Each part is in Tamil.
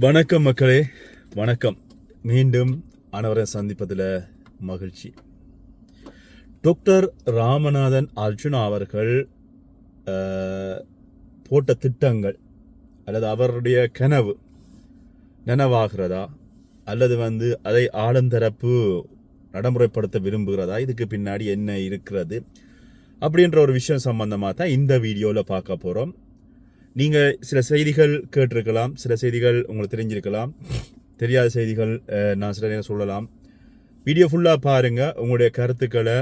வணக்கம் மக்களே, வணக்கம். மீண்டும் அனைவரை சந்திப்பதில் மகிழ்ச்சி. டாக்டர் ராமநாதன் அர்ச்சுனா அவர்கள் போட்ட திட்டங்கள் அல்லது அவருடைய கனவு நனவாகிறதா அல்லது அதை ஆளுந்தரப்பு நடைமுறைப்படுத்த விரும்புகிறதா, இதுக்கு பின்னாடி என்ன இருக்கிறது அப்படின்ற ஒரு விஷயம் சம்பந்தமாக தான் இந்த வீடியோவில் பார்க்க போகிறோம். நீங்கள் சில செய்திகள் கேட்டிருக்கலாம், சில செய்திகள் உங்களுக்கு தெரிஞ்சிருக்கலாம், தெரியாத செய்திகள் நான் சில நேரம் சொல்லலாம். வீடியோ ஃபுல்லாக பாருங்கள், உங்களுடைய கருத்துக்களை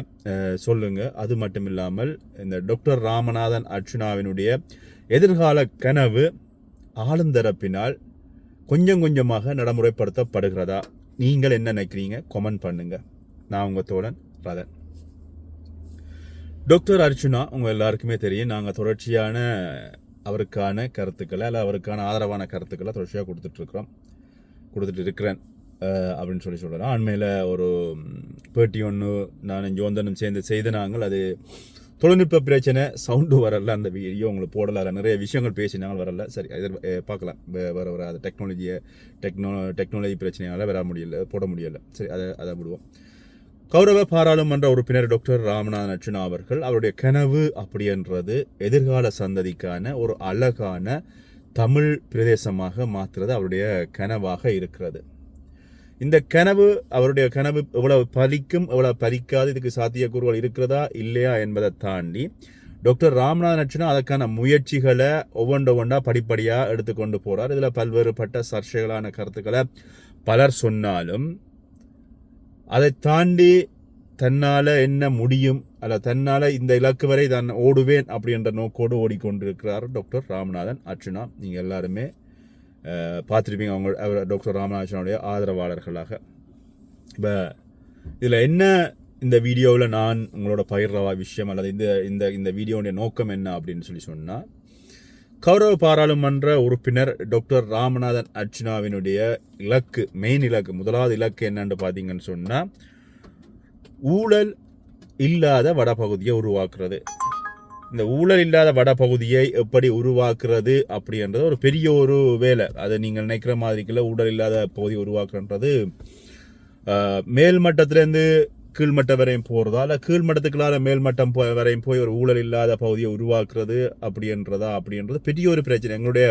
சொல்லுங்கள். அது மட்டும் இல்லாமல் இந்த டாக்டர் ராமநாதன் அர்ச்சுனாவினுடைய எதிர்கால கனவு ஆளுந்தரப்பினால் கொஞ்சம் கொஞ்சமாக நடைமுறைப்படுத்தப்படுகிறதா, நீங்கள் என்ன நினைக்கிறீங்க கமெண்ட் பண்ணுங்கள். நான் உங்கள் தோழன் ரதன். டாக்டர் அர்ச்சுனா உங்கள் எல்லாருக்குமே தெரியும், நாங்கள் தொடர்ச்சியான அவருக்கான கருத்துக்களை அல்ல அவருக்கான ஆதரவான கருத்துக்களை தொடர்ச்சியாக கொடுத்துட்டு இருக்கிறேன் அப்படின்னு சொல்லலாம். அண்மையில் ஒரு பேட்டி ஒன்று நான் ஜோந்தனும் சேர்ந்து செய்த நாங்கள், அது தொழில்நுட்ப பிரச்சனை, சவுண்டு வரல, அந்த வீடியோ உங்களுக்கு போடல, நிறைய விஷயங்கள் பேசினாங்க, வரல. சரி, பார்க்கலாம், வர அது டெக்னாலஜி பிரச்சனையால் போட முடியலை. சரி, அதை விடுவோம். கௌரவ பாராளுமன்ற உறுப்பினர் டாக்டர் ராமநாதன் அர்ச்சுனா அவர்கள் அவருடைய கனவு அப்படின்றது எதிர்கால சந்ததிக்கான ஒரு அழகான தமிழ் பிரதேசமாக மாற்றுறது அவருடைய கனவாக இருக்கிறது. இந்த கனவு, அவருடைய கனவு எவ்வளவு பலிக்கும் எவ்வளவு பலிக்காது, இதுக்கு சாத்தியக்கூறுகள் இருக்கிறதா இல்லையா என்பதை தாண்டி டாக்டர் ராமநாதன் அர்ச்சுனா அதற்கான முயற்சிகளை ஒவ்வொன்றா படிப்படியாக எடுத்துக்கொண்டு போகிறார். இதில் பல்வேறுபட்ட சர்ச்சைகளான கருத்துக்களை பலர் சொன்னாலும் அதை தாண்டி தன்னால் என்ன முடியும் அல்ல தன்னால் இந்த இலக்கு வரை தான் ஓடுவேன் அப்படின்ற நோக்கோடு ஓடிக்கொண்டிருக்கிறார் டாக்டர் ராமநாதன் அர்ச்சுனா. நீங்கள் எல்லாருமே பார்த்துருப்பீங்க அவர் டாக்டர் ராமநாதன் அர்ச்சுனாவுடைய ஆதரவாளர்களாக. இப்போ இதில் என்ன இந்த வீடியோவில் நான் உங்களோட பகிர்றவா விஷயம் அல்லது இந்த இந்த வீடியோடைய நோக்கம் என்ன அப்படின்னு சொன்னால், கௌரவ பாராளுமன்ற உறுப்பினர் டாக்டர் ராமநாதன் அர்ச்சுனாவினுடைய இலக்கு, மெயின் இலக்கு, முதலாவது இலக்கு என்னன்னு பார்த்தீங்கன்னு சொன்னால், ஊழல் இல்லாத வடபகுதியை உருவாக்குறது. இந்த ஊழல் இல்லாத வடபகுதியை எப்படி உருவாக்குறது அப்படின்றது ஒரு பெரிய ஒரு வேலை. அதை நீங்கள் நினைக்கிற மாதிரிக்குள்ள ஊழல் இல்லாத பகுதியை உருவாக்குறது மேல்மட்டத்திலேருந்து கீழ்மட்டம் வரையும் போகிறதா, இல்லை கீழ்மட்டத்துக்குள்ளார மேல்மட்டம் வரையும் போய் ஒரு ஊழல் இல்லாத பகுதியை உருவாக்குறது அப்படின்றது பெரிய ஒரு பிரச்சனை. எங்களுடைய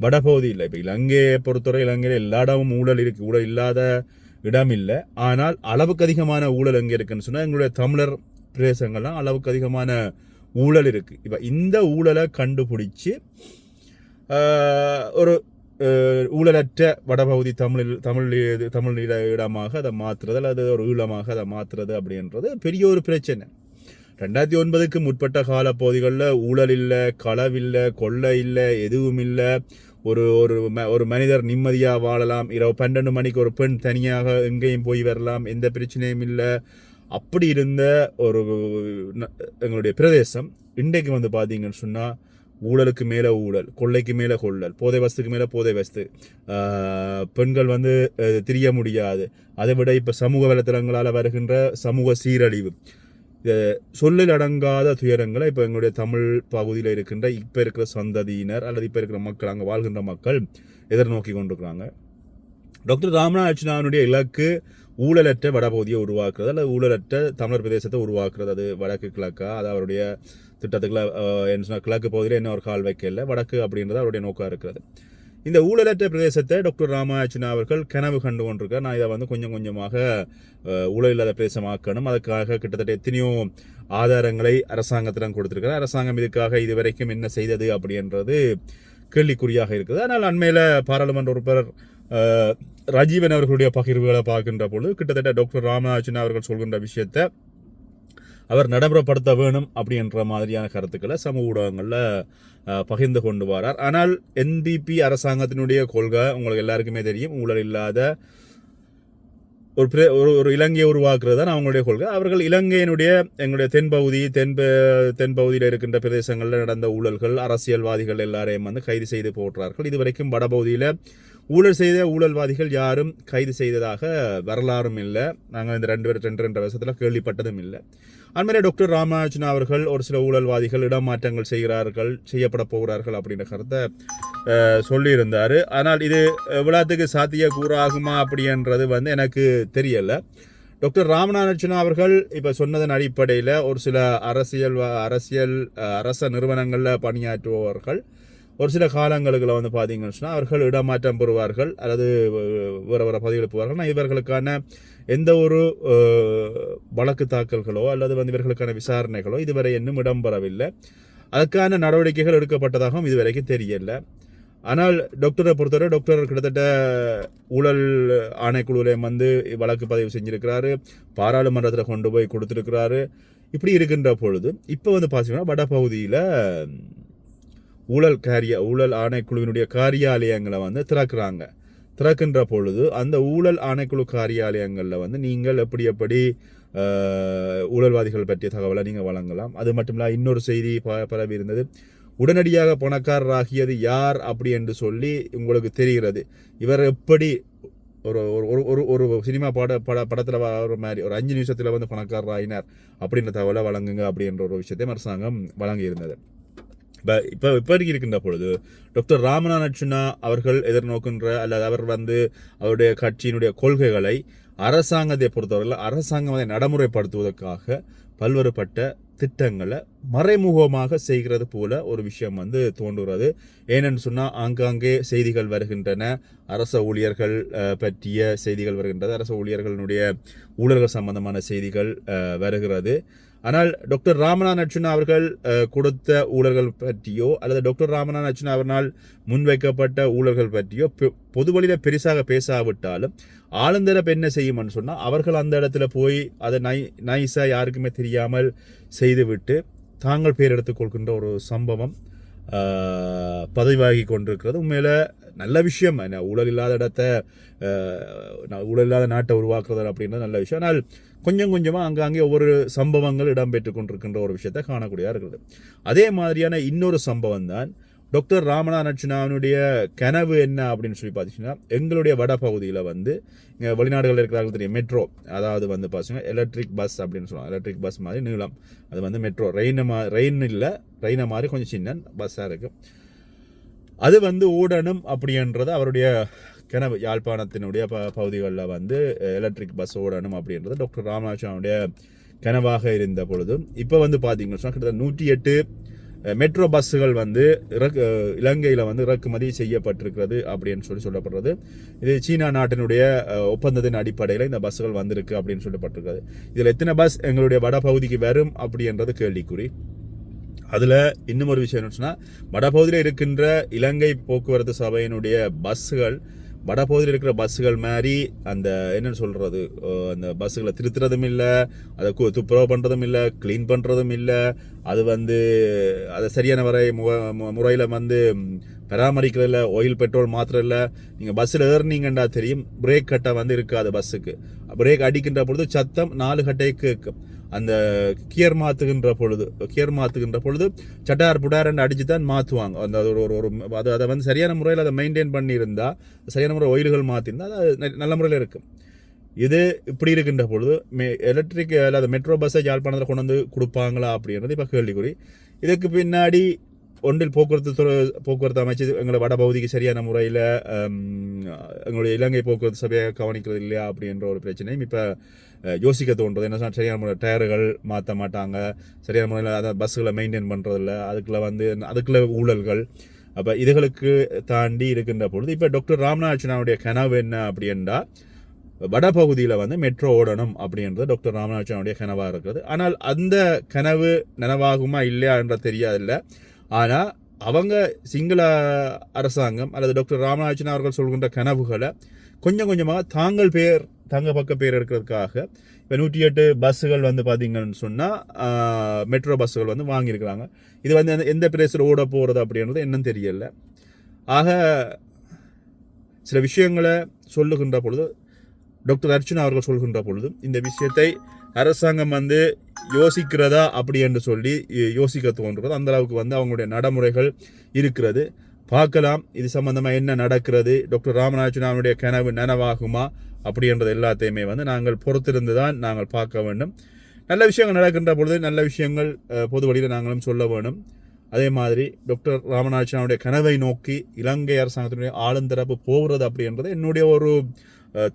வடபகுதி இல்லை. இப்போ இலங்கையை பொறுத்தவரை இலங்கையில் எல்லா இடமும் ஊழல் இருக்குது, ஊழல் இல்லாத இடம் இல்லை. ஆனால் அளவுக்கு அதிகமான ஊழல் எங்கே இருக்குன்னு சொன்னால் எங்களுடைய தமிழர் பிரதேசங்கள்லாம் அளவுக்கு அதிகமான ஊழல் இருக்குது. இப்போ இந்த ஊழலை கண்டுபிடிச்சி ஒரு ஊழலற்ற வடபகுதி தமிழ் இடமாக அதை மாற்றுறது அல்லது ஒரு ஈழமாக அதை மாற்றுறது அப்படின்றது பெரிய ஒரு பிரச்சனை. 2009க்கு முற்பட்ட கால பகுதிகளில் ஊழல் இல்லை, களவில்லை, கொள்ளை இல்லை, எதுவும் இல்லை. ஒரு மனிதர் நிம்மதியாக வாழலாம். இரவு 12 மணிக்கு ஒரு பெண் தனியாக எங்கேயும் போய் வரலாம், எந்த பிரச்சனையும் இல்லை. அப்படி இருந்த ஒரு எங்களுடைய பிரதேசம் இன்றைக்கு பார்த்தீங்கன்னு சொன்னால் ஊழலுக்கு மேலே ஊழல், கொள்ளைக்கு மேலே கொள்ளல், போதை வஸ்துக்கு மேலே போதை வஸ்து, பெண்கள் திரிய முடியாது. அதை விட இப்போ சமூக வலைத்தளங்களால் வருகின்ற சமூக சீரழிவு, சொல்லில் அடங்காத துயரங்களை இப்போ எங்களுடைய தமிழ் பகுதியில் இருக்கின்ற இப்போ இருக்கிற சந்ததியினர் அல்லது இப்போ இருக்கிற மக்கள், அங்கே வாழ்கின்ற மக்கள் எதிர்நோக்கி கொண்டிருக்கிறாங்க. டாக்டர் ராமநாதன் அர்ச்சுனாவினுடைய இலக்கு ஊழலற்ற வடபகுதியை உருவாக்குறது அல்லது ஊழலற்ற தமிழர் பிரதேசத்தை உருவாக்குறது. அது வடக்கு கிழக்கா, அது அவருடைய திட்டத்துக்குள்ள என்ன சொன்னால் கிழக்கு பகுதியில் என்ன ஒரு கால் வைக்கல, வடக்கு அப்படின்றது அவருடைய நோக்காக இருக்கிறது. இந்த ஊழலற்ற பிரதேசத்தை டாக்டர் ராமநாதன் அர்ச்சுனா அவர்கள் கனவு கண்டு கொண்டிருக்கார். நான் இதை கொஞ்சம் கொஞ்சமாக ஊழல் இல்லாத பிரதேசமாக்கணும், அதுக்காக கிட்டத்தட்ட எத்தனையோ ஆதாரங்களை அரசாங்கத்திடம் கொடுத்துருக்காரு. அரசாங்கம் இதுக்காக இதுவரைக்கும் என்ன செய்தது அப்படின்றது கேள்விக்குறியாக இருக்குது. ஆனால் அண்மையில் பாராளுமன்ற உறுப்பினர் ராஜீவன் அவர்களுடைய பகிர்வுகளை பார்க்கின்ற பொழுது கிட்டத்தட்ட டாக்டர் ராமநாதன் அர்ச்சுனா அவர்கள் சொல்கின்ற விஷயத்தை அவர் நடைமுறைப்படுத்த வேணும் அப்படின்ற மாதிரியான கருத்துக்களை சமூக ஊடகங்களில் பகிர்ந்து கொண்டு வரார். ஆனால் NPP அரசாங்கத்தினுடைய கொள்கை உங்களுக்கு எல்லாருக்குமே தெரியும், ஊழல் இல்லாத ஒரு இலங்கையை உருவாக்குறது தான் அவங்களுடைய கொள்கை. அவர்கள் இலங்கையினுடைய எங்களுடைய தென்பகுதியில் இருக்கின்ற பிரதேசங்களில் நடந்த ஊழல்கள், அரசியல்வாதிகள் எல்லாரையும் கைது செய்து போடுறார்கள். இதுவரைக்கும் வடபகுதியில் ஊழல் செய்த ஊழல்வாதிகள் யாரும் கைது செய்ததாக வரலாறும் இல்லை. நாங்கள் இந்த 2 வருஷத்தில் கேள்விப்பட்டதும் இல்லை. அண்மையில் டாக்டர் ராமநாதன் அவர்கள் ஒரு சில ஊழல்வாதிகள் இடமாற்றங்கள் செய்யப்பட போகிறார்கள் அப்படின்ற கருத்தை சொல்லியிருந்தார். ஆனால் இது எவ்வளோத்துக்கு சாத்தியக்கூறாகுமா அப்படின்றது வந்து எனக்கு தெரியலை. டாக்டர் ராமநாதன் அவர்கள் இப்போ சொன்னதன் அடிப்படையில் ஒரு சில அரச நிறுவனங்களில் பணியாற்றுபவர்கள் ஒரு சில காலங்களுக்குள்ள வந்து பார்த்தீங்கன்னு சொன்னால் அவர்கள் இடமாற்றம் பெறுவார்கள் அல்லது வேறு வேறு பதவிகளுக்கு போவார்கள். ஆனால் இவர்களுக்கான எந்த ஒரு வழக்கு தாக்கல்களோ அல்லது வந்து இவர்களுக்கான விசாரணைகளோ இதுவரை இன்னும் இடம்பெறவில்லை. அதுக்கான நடவடிக்கைகள் எடுக்கப்பட்டதாகவும் இதுவரைக்கும் தெரியல. ஆனால் டாக்டரை பொறுத்தவரை டாக்டர் கிட்டத்தட்ட ஊழல் ஆணைக்குழுவிலையும் வந்து வழக்கு பதிவு செஞ்சிருக்கிறாரு, பாராளுமன்றத்தில் கொண்டு போய் கொடுத்துருக்கிறாரு. இப்படி இருக்கின்ற பொழுது இப்போ வந்து பார்த்தீங்கன்னா வடபகுதியில் ஊழல் ஆணைக்குழுவினுடைய காரியாலயங்களை வந்து திறக்கின்ற பொழுது அந்த ஊழல் ஆணைக்குழு காரியாலயங்களில் வந்து நீங்கள் எப்படி ஊழல்வாதிகள் பற்றிய தகவலை நீங்கள் வழங்கலாம். அது மட்டும் இல்லை, இன்னொரு செய்தி பரவி இருந்தது. உடனடியாக பணக்காரராகியது யார் அப்படி என்று சொல்லி உங்களுக்கு தெரிகிறது. இவர் எப்படி ஒரு ஒரு ஒரு சினிமா படத்தில் வர மாதிரி ஒரு 5 நிமிஷத்தில் வந்து பணக்காரராகினார் அப்படின்ற தகவலை வழங்குங்க அப்படின்ற ஒரு விஷயத்தை அரசாங்கம் வழங்கியிருந்தது. இப்போ இருக்கின்ற பொழுது டாக்டர் ராமநாதன் அவர்கள் எதிர்நோக்கின்ற அல்லது அவர் வந்து அவருடைய கட்சியினுடைய கொள்கைகளை அரசாங்கத்தை பொறுத்தவரையில் அரசாங்கம் அதை நடைமுறைப்படுத்துவதற்காக பல்வேறுபட்ட திட்டங்களை மறைமுகமாக செய்கிறது போல ஒரு விஷயம் வந்து தோன்றுகிறது. ஏனென்று சொன்னால் ஆங்காங்கே செய்திகள் வருகின்றன, அரச ஊழியர்கள் பற்றிய செய்திகள் வருகின்றது, அரச ஊழியர்களுடைய ஊழல்கள் சம்பந்தமான செய்திகள் வருகிறது. ஆனால் டாக்டர் ராமநாதன் அவர்கள் கொடுத்த ஊழல்கள் பற்றியோ அல்லது டாக்டர் ராமநாதன் அவர்களால் முன்வைக்கப்பட்ட ஊழல்கள் பற்றியோ பொது வழியில் பெருசாக பேசாவிட்டாலும் ஆளுந்தரப்பு என்ன செய்யும்னு சொன்னால் அவர்கள் அந்த இடத்துல போய் அதை நைஸாக யாருக்குமே தெரியாமல் செய்துவிட்டு தாங்கள் பேர் எடுத்துக்கொள்கின்ற ஒரு சம்பவம் பதிவாகி கொண்டிருக்கிறது. உண்மையில் நல்ல விஷயம். ஊழல் இல்லாத நாட்டை உருவாக்குறது அப்படின்றது நல்ல விஷயம். ஆனால் கொஞ்சம் கொஞ்சமாக அங்கங்கே ஒவ்வொரு சம்பவங்கள் இடம்பெற்று கொண்டிருக்கின்ற ஒரு விஷயத்தை காணக்கூடியதாக இருக்கிறது. அதே மாதிரியான இன்னொரு சம்பவம் தான் டாக்டர் ராமநாதனுடைய கனவு என்ன அப்படின்னு சொல்லி பார்த்தீங்கன்னா, எங்களுடைய வட பகுதியில் வந்து இங்கே வெளிநாடுகளில் இருக்கிறார்கள் தெரியும் மெட்ரோ, அதாவது வந்து பார்த்தீங்கன்னா எலக்ட்ரிக் பஸ் அப்படின்னு சொல்லுவாங்க. எலக்ட்ரிக் பஸ் மாதிரி நீளம், அது வந்து மெட்ரோ. ரெயினை மாதிரி கொஞ்சம் சின்ன பஸ்ஸாக இருக்குது. அது வந்து ஓடணும் அப்படின்றது அவருடைய கனவு. யாழ்ப்பாணத்தினுடைய பகுதிகளில் வந்து எலக்ட்ரிக் பஸ் ஓடணும் அப்படின்றது டாக்டர் ராமநாதனுடைய கனவாக இருந்த பொழுது இப்போ வந்து பார்த்தீங்கன்னா கிட்டத்தட்ட 108 மெட்ரோ பஸ்ஸுகள் வந்து இலங்கையில் வந்து இறக்குமதி செய்யப்பட்டிருக்கிறது அப்படின்னு சொல்லப்படுறது. இது சீனா நாட்டினுடைய ஒப்பந்தத்தின் அடிப்படையில் இந்த பஸ்ஸுகள் வந்திருக்கு அப்படின்னு சொல்லப்பட்டிருக்கிறது. இதில் எத்தனை பஸ் எங்களுடைய வட பகுதிக்கு வரும் அப்படின்றது கேள்விக்குறி. அதில் இன்னும் ஒரு விஷயம் என்னன்னு சொன்னால், வடபகுதியில் இருக்கின்ற இலங்கை போக்குவரத்து சபையினுடைய பஸ்ஸுகள் வடபகுதியில் இருக்கிற பஸ்ஸுகள் மாதிரி அந்த என்னென்னு சொல்கிறது, அந்த பஸ்ஸுகளை திருத்துறதும் இல்லை, அதை துப்புரவு பண்ணுறதும் இல்லை, க்ளீன் பண்ணுறதும் இல்லை, அது வந்து அதை சரியான முறையில் வந்து பராமரிக்கிறதில்ல, ஆயில் பெட்ரோல் மாத்திரம் இல்லை. நீங்கள் பஸ்ஸில் ஏறினீங்கண்டா தெரியும், பிரேக் கட்டை வந்து இருக்காது பஸ்ஸுக்கு. பிரேக் அடிக்கின்ற பொழுது சத்தம் 4 கட்டைக்கு கேட்கும். அந்த கியர் மாற்றுகின்ற பொழுது சட்டார் புடாரன்னு அடித்து தான் மாற்றுவாங்க. அந்த ஒரு அதை வந்து சரியான முறையில் அதை மெயின்டைன் பண்ணியிருந்தால், சரியான முறை ஆயில்கள் மாற்றிருந்தால் அது நல்ல முறையில் இருக்கும். இது இப்படி இருக்கின்ற பொழுது எலக்ட்ரிக் அல்லாத மெட்ரோ பஸ்ஸை யாழ்ப்பாணத்தில் கொண்டு வந்து கொடுப்பாங்களா அப்படின்றது இப்போ கேள்விக்குறி. இதுக்கு பின்னாடி ஒன்றில் போக்குவரத்து அமைச்சு எங்களை வட பகுதிக்கு சரியான முறையில் எங்களுடைய இலங்கை போக்குவரத்து சபையை கவனிக்கிறது இல்லையா அப்படின்ற ஒரு பிரச்சனையும் இப்போ யோசிக்க தோன்றது. என்ன சொன்னால், சரியான முறை டயர்கள் மாற்ற மாட்டாங்க, சரியான முறையில் அதை பஸ்ஸுகளை மெயின்டைன் பண்ணுறதில்ல, அதுக்குள்ள ஊழல்கள். அப்போ இதுகளுக்கு தாண்டி இருக்கின்ற பொழுது இப்போ டாக்டர் ராமநாதனுடைய கனவு என்ன அப்படின்னா, வடபகுதியில் வந்து மெட்ரோ ஓடணும் அப்படின்றது டாக்டர் ராமநாதனுடைய கனவாக இருக்கிறது. ஆனால் அந்த கனவு நனவாகுமா இல்லையா என்ற தெரியாதில்லை. ஆனால் அவங்க சிங்கள அரசாங்கம் அல்லது டாக்டர் ராமநாதன் அவர்கள் சொல்கின்ற கனவுகளை கொஞ்சம் கொஞ்சமாக தங்க பக்க பேர் எடுக்கிறதுக்காக இப்போ 108 பஸ்ஸுகள் வந்து பார்த்தீங்கன்னு சொன்னால் மெட்ரோ பஸ்ஸுகள் வந்து வாங்கியிருக்கிறாங்க. இது வந்து எந்த பிரேஸில் ஓட போகிறது அப்படின்றது என்னன்னு தெரியல. ஆக சில விஷயங்களை சொல்லுகின்ற பொழுது டாக்டர் அர்ச்சுனா அவர்கள் சொல்கின்ற பொழுது இந்த விஷயத்தை அரசாங்கம் வந்து யோசிக்கிறதா அப்படி என்று சொல்லி யோசிக்க தோன்றுறது. அந்த அளவுக்கு வந்து அவங்களுடைய நடைமுறைகள் இருக்கிறது. பார்க்கலாம் இது சம்பந்தமாக என்ன நடக்கிறது, டாக்டர் ராமநாதனுடைய கனவு நனவாகுமா அப்படின்றது எல்லாத்தையுமே வந்து நாங்கள் பொறுத்திருந்து தான் நாங்கள் பார்க்க வேண்டும். நல்ல விஷயங்கள் நடக்கின்ற பொழுது நல்ல விஷயங்கள் பொது வழியில் நாங்களும் சொல்ல வேணும். அதே மாதிரி டாக்டர் ராமநாதனுடைய கனவை நோக்கி இலங்கை அரசாங்கத்தினுடைய ஆளுந்தரப்பு போகிறது அப்படின்றது என்னுடைய ஒரு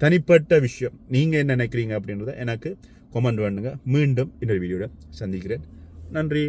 தனிப்பட்ட விஷயம். நீங்கள் என்ன நினைக்கிறீங்க அப்படின்றத எனக்கு கமெண்ட் பண்ணுங்க. மீண்டும் இன்னொரு வீடியோட சந்திக்கிறேன். நன்றி.